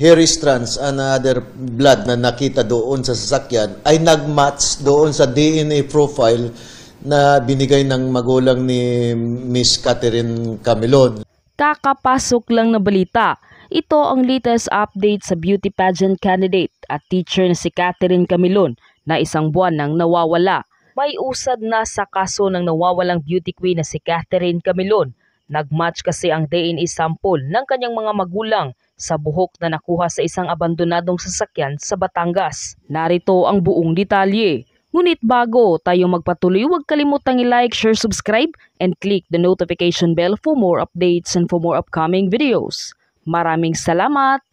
hairy strands and other blood na nakita doon sa sasakyan ay nagmatch doon sa DNA profile na binigay ng magulang ni Miss Catherine Camilon. Kakapasok lang na balita. Ito ang latest update sa beauty pageant candidate at teacher na si Catherine Camilon na isang buwan nang nawawala. May usad na sa kaso ng nawawalang beauty queen na si Catherine Camilon. Nagmatch kasi ang DNA sample ng kanyang mga magulang sa buhok na nakuha sa isang abandonadong sasakyan sa Batangas. Narito ang buong detalye. Ngunit bago tayo magpatuloy, huwag kalimutang i-like, share, subscribe, and click the notification bell for more updates and for more upcoming videos. Maraming salamat!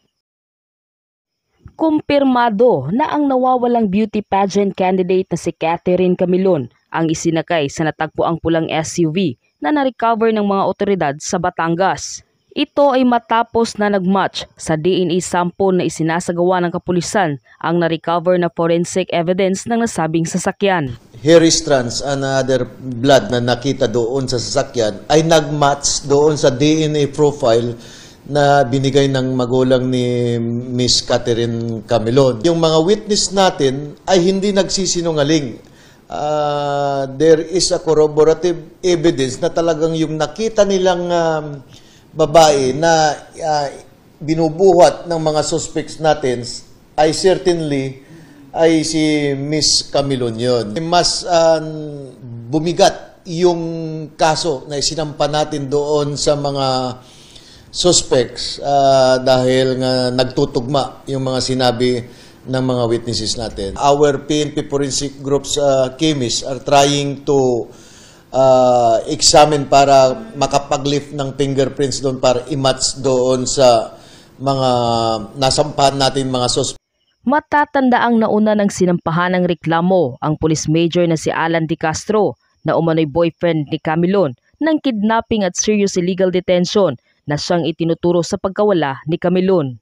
Kumpirmado na ang nawawalang beauty pageant candidate na si Catherine Camilon ang isinakay sa natagpuang pulang SUV na na-recover ng mga otoridad sa Batangas. Ito ay matapos na nagmatch sa DNA sample na isinasagawa ng kapulisan ang na-recover na forensic evidence ng nasabing sasakyan. Hairy strands and other blood na nakita doon sa sasakyan ay nagmatch doon sa DNA profile na binigay ng magulang ni Miss Catherine Camilon. Yung mga witness natin ay hindi nagsisinungaling. There is a corroborative evidence na talagang yung nakita nilang babae na binubuhat ng mga suspects natin ay certainly ay si Miss Camilon yun. Mas bumigat yung kaso na isinampa natin doon sa mga suspects dahil nga nagtutugma yung mga sinabi ng mga witnesses natin. Our PNP forensic groups chemists are trying to examine para makapag-lift ng fingerprints doon para i-match doon sa mga nasampahan natin mga suspects. Matatandaang nauna ng sinampahan ng reklamo ang police major na si Alan De Castro na umano'y boyfriend ni Camilon ng kidnapping at serious illegal detention na siyang itinuturo sa pagkawala ni Camilon.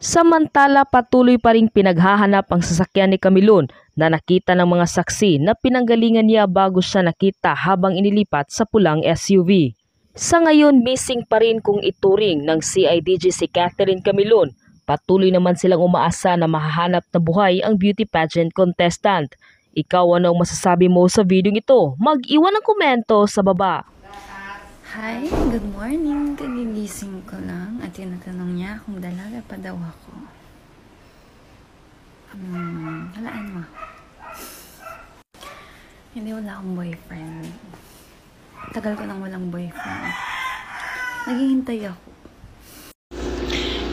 Samantala, patuloy pa ring pinaghahanap ang sasakyan ni Camilon na nakita ng mga saksi na pinanggalingan niya bago siya nakita habang inilipat sa pulang SUV. Sa ngayon, missing pa rin kung ituring ng CIDG si Catherine Camilon. Patuloy naman silang umaasa na mahahanap na buhay ang beauty pageant contestant. Ikaw, ano ang masasabi mo sa video ito? Mag-iwan ng komento sa baba. Hi, good morning. Kagigising ko lang at tinatanong niya kung dalaga pa daw ako. Halaan mo. Hindi, wala akong boyfriend. Tagal ko nang walang boyfriend. Naghihintay ako.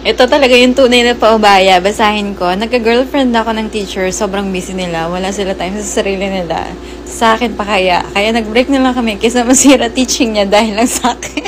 Ito talaga yung tunay na paubaya. Basahin ko. Nagka-girlfriend ako ng teacher. Sobrang busy nila. Wala sila time sa sarili nila. Sa akin pa kaya. Kaya nag-break na lang kami kaysa masira teaching niya dahil lang sa akin.